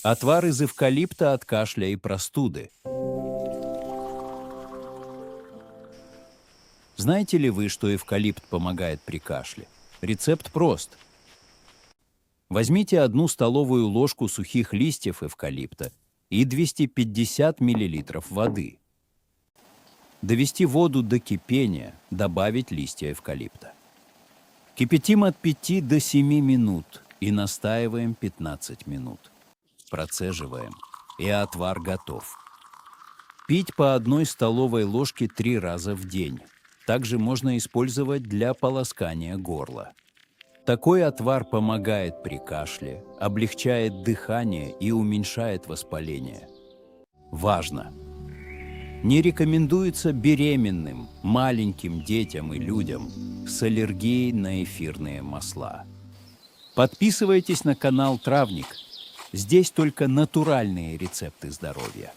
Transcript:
Отвар из эвкалипта от кашля и простуды. Знаете ли вы, что эвкалипт помогает при кашле? Рецепт прост. Возьмите 1 столовую ложку сухих листьев эвкалипта и 250 мл воды. Довести воду до кипения, добавить листья эвкалипта. Кипятим от 5 до 7 минут и настаиваем 15 минут. Процеживаем, и отвар готов. Пить по 1 столовой ложке 3 раза в день. Также можно использовать для полоскания горла. Такой отвар помогает при кашле, облегчает дыхание и уменьшает воспаление. Важно! Не рекомендуется беременным, маленьким детям и людям с аллергией на эфирные масла. Подписывайтесь на канал Травник. Здесь только натуральные рецепты здоровья.